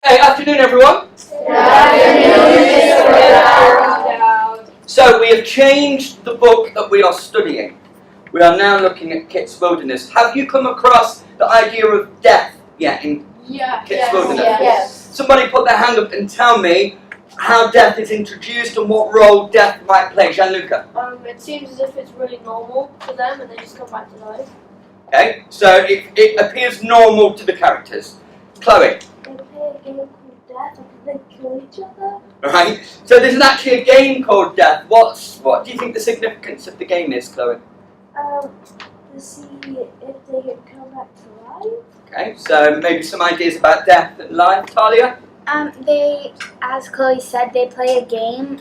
Hey, afternoon everyone. Good afternoon, Mr. So we have changed the book that we are studying. We are now looking at Kit's Wilderness. Have you come across the idea of death yet in Kit's Wilderness? Yes. Somebody put their hand up and tell me how death is introduced and what role death might play. Gianluca. It seems as if it's really normal for them and they just come back to life. Okay, so it appears normal to the characters. Chloe. They play a game called Death and they kill each other. Right. So there's actually a game called Death. What do you think the significance of the game is, Chloe? To see if they can come back to life. Okay, so maybe some ideas about death and life. Talia? They, as Chloe said, they play a game,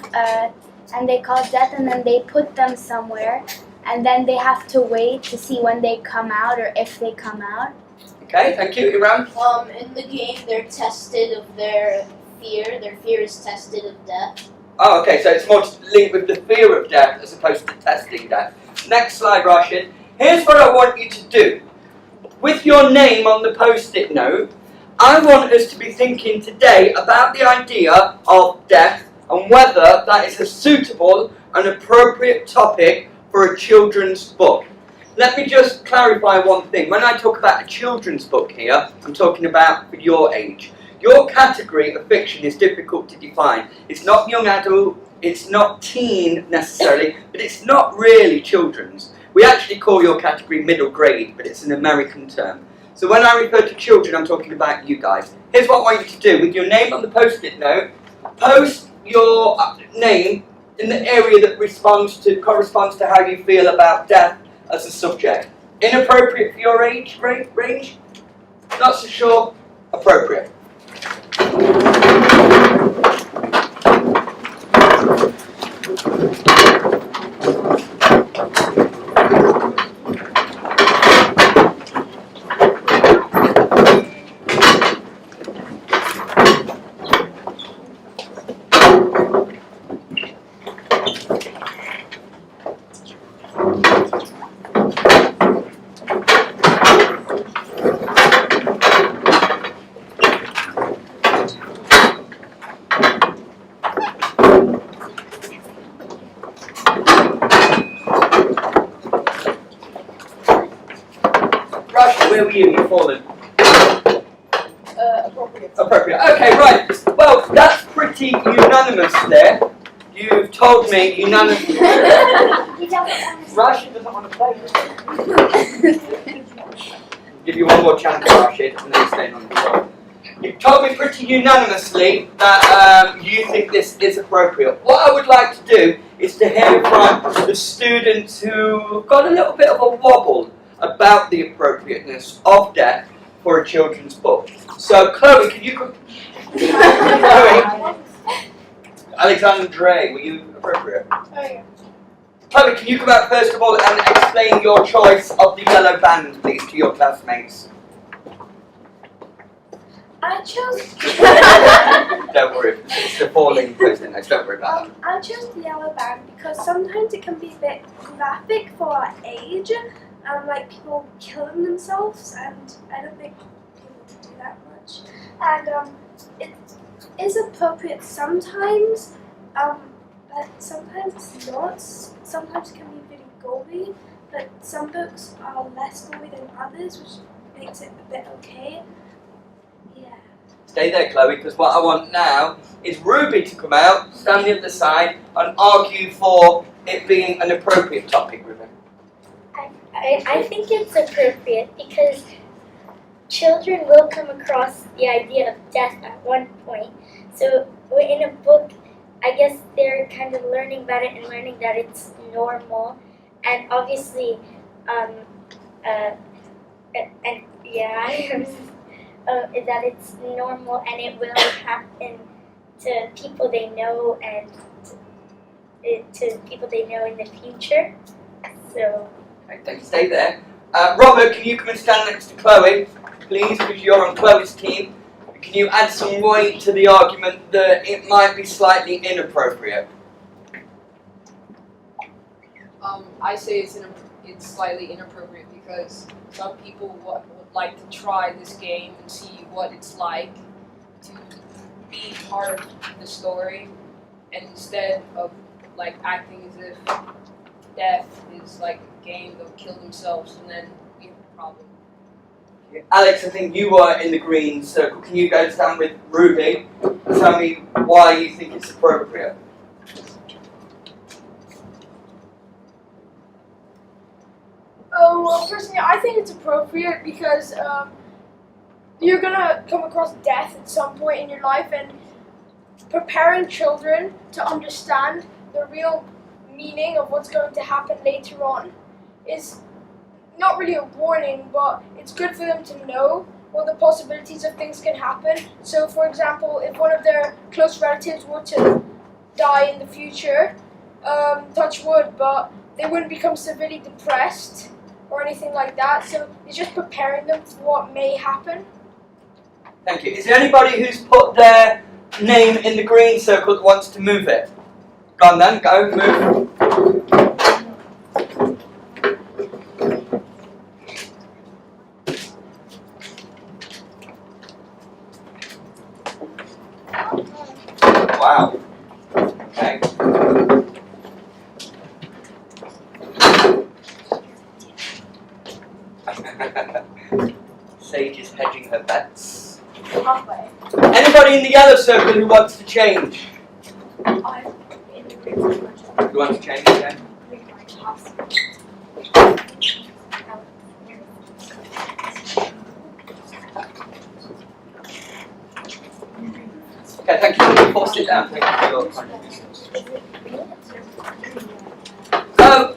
and they call death, and then they put them somewhere, and then they have to wait to see when they come out or if they come out. Okay, thank you. Iram? In the game, they're tested of their fear. Their fear is tested of death. Oh, okay, so it's more linked with the fear of death as opposed to testing death. Next slide, Rashid. Here's what I want you to do. With your name on the post-it note, I want us to be thinking today about the idea of death and whether that is a suitable and appropriate topic for a children's book. Let me just clarify one thing. When I talk about a children's book here, I'm talking about for your age. Your category of fiction is difficult to define. It's not young adult, it's not teen necessarily, but it's not really children's. We actually call your category middle grade, but it's an American term. So when I refer to children, I'm talking about you guys. Here's what I want you to do. With your name on the post-it note, post your name in the area that corresponds to how you feel about death as a subject. Inappropriate for your age range? Not so sure. Appropriate. Where were you? You've fallen. Appropriate. Appropriate. Okay, right. Well, that's pretty unanimous there. You've told me unanimously. Rashid doesn't want to play. Give you one more chance, Rashid, and then you're staying on the floor. You've told me pretty unanimously that you think this is appropriate. What I would like to do is to hear from the students who got a little bit of a wobble about the appropriateness of death for a children's book. So, Chloe, can you come? Chloe. Alexandre, were you appropriate? Oh, yeah. Chloe, can you come out first of all and explain your choice of the yellow band, please, to your classmates? I chose. Don't worry, it's the falling person. Don't worry about that. I chose the yellow band because sometimes it can be a bit graphic for our age, like people killing themselves, and I don't think people do that much. And it is appropriate sometimes, but sometimes it's not. Sometimes it can be really gory, but some books are less gory than others, which makes it a bit okay. Yeah. Stay there, Chloe, because what I want now is Ruby to come out, stand the other side, and argue for it being an appropriate topic, Ruby. I think it's appropriate because children will come across the idea of death at one point. So in a book, I guess they're kind of learning about it and learning that it's normal, and obviously, that it's normal and it will happen to people they know and to people they know in the future. So. Okay, thank you. Stay there. Robert, can you come and stand next to Chloe, please, because you're on Chloe's team. Can you add some weight to the argument that it might be slightly inappropriate? I say it's slightly inappropriate because some people would like to try this game and see what it's like, to be part of the story, and instead of like acting as if death is like a game, they'll kill themselves, and then we have a problem. Alex, I think you are in the green circle. Can you go down with Ruby and tell me why you think it's appropriate? Well, personally, I think it's appropriate because you're gonna come across death at some point in your life, and preparing children to understand the real meaning of what's going to happen later on is not really a warning, but it's good for them to know what the possibilities of things can happen. So, for example, if one of their close relatives were to die in the future, touch wood, but they wouldn't become severely depressed or anything like that. So it's just preparing them for what may happen. Thank you. Is there anybody who's put their name in the green circle that wants to move it? Go on then, go, move. Wow. Okay. Sage is hedging her bets. Halfway. Anybody in the yellow circle who wants to change? I'm in the green circle. Who wants to change again? Okay, thank you. Before sit down, thank you for your contribution.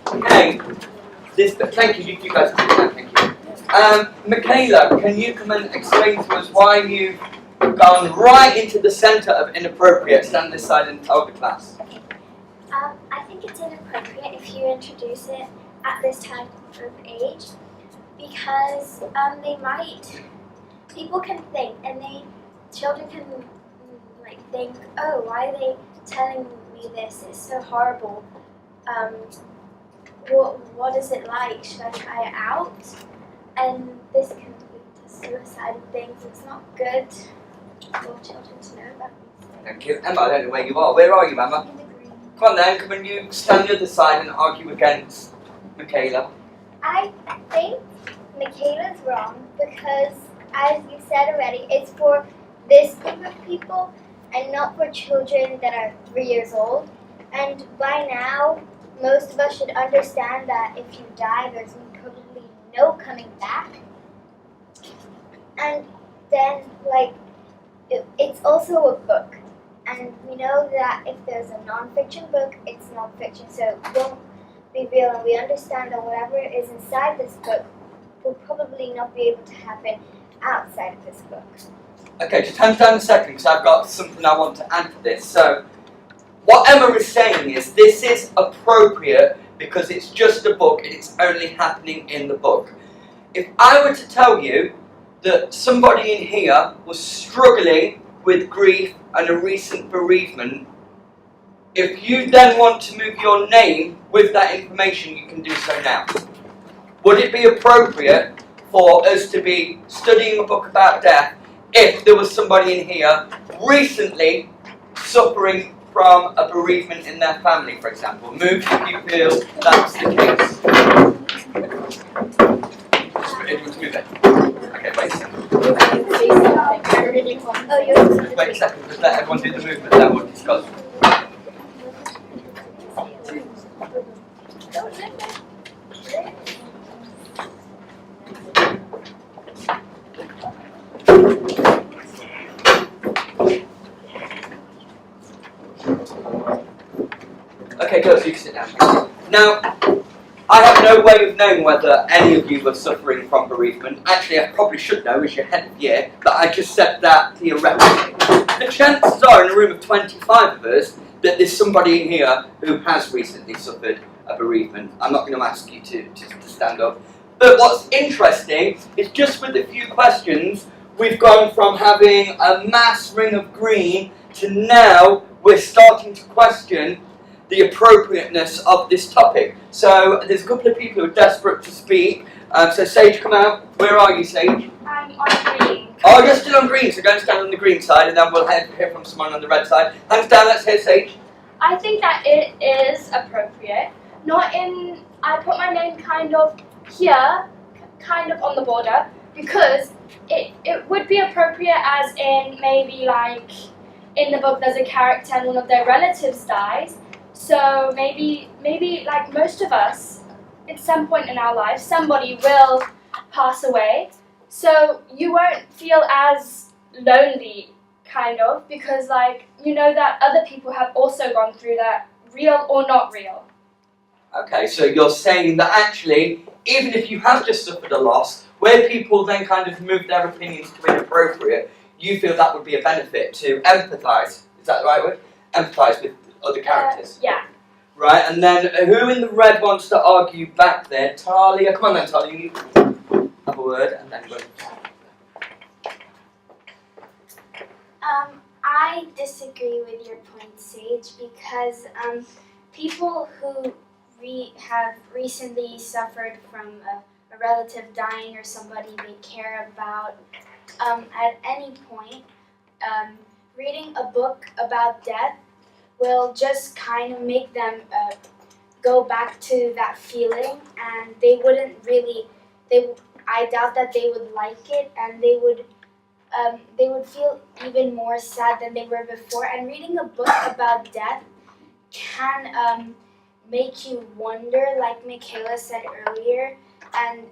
Okay. Thank you, you guys can sit down, thank you. Michaela, can you come and explain to us why you've gone right into the centre of inappropriate, stand this side and tell the class? I think it's inappropriate if you introduce it at this time of age because people can think, and children can think, oh, why are they telling me this? It's so horrible. What is it like? Should I try it out? And this can lead to suicide and things. It's not good for children to know about these things. Thank you. Emma, I don't know where you are. Where are you, Emma? In the green. Come on then, come and you stand the other side and argue against Michaela. I think Michaela's wrong because, as you said already, it's for this group of people and not for children that are 3 years old. And by now, most of us should understand that if you die, there's probably no coming back. And then, it's also a book. And we know that if there's a non-fiction book, it's non-fiction. So it won't be real, and we understand that whatever is inside this book will probably not be able to happen outside of this book. Okay, just hands down a second because I've got something I want to add to this. So, what Emma is saying is this is appropriate because it's just a book and it's only happening in the book. If I were to tell you that somebody in here was struggling with grief and a recent bereavement, if you then want to move your name with that information, you can do so now. Would it be appropriate for us to be studying a book about death if there was somebody in here recently suffering from a bereavement in their family, for example? Move if you feel that's the case. Just move it. Okay, wait a second. Oh, you're Wait a second, just let everyone do the movement that we'll discuss. Okay, girls, you can sit down. Now, I have no way of knowing whether any of you were suffering from bereavement. Actually, I probably should know as your head of year, but I just said that theoretically. The chances are, in a room of 25 of us, that there's somebody in here who has recently suffered a bereavement. I'm not going to ask you to stand up. But what's interesting is just with a few questions, we've gone from having a mass ring of green to now we're starting to question the appropriateness of this topic. So there's a couple of people who are desperate to speak. So Sage, come out. Where are you, Sage? I'm on green. Oh, you're still on green, so go and stand on the green side, and then we'll hear from someone on the red side. Hands down, let's hear Sage. I think that it is appropriate. Not in, I put my name kind of here, kind of on the border, because it would be appropriate as in maybe like in the book there's a character and one of their relatives dies. So maybe like most of us, at some point in our lives, somebody will pass away. So you won't feel as lonely, kind of, because like you know that other people have also gone through that, real or not real. Okay, so you're saying that actually, even if you have just suffered a loss, where people then kind of move their opinions to inappropriate, you feel that would be a benefit to empathise. Is that the right word? Empathise with other characters. Yeah. Right, and then who in the red wants to argue back there? Talia, come on then, Talia, you have a word, and then we'll... I disagree with your point, Sage, because people who have recently suffered from a relative dying or somebody they care about, at any point, reading a book about death will just kind of make them go back to that feeling, and they wouldn't really, I doubt that they would like it, and they would feel even more sad than they were before. And reading a book about death can make you wonder, like Michaela said earlier, and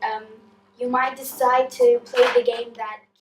you might decide to play the game that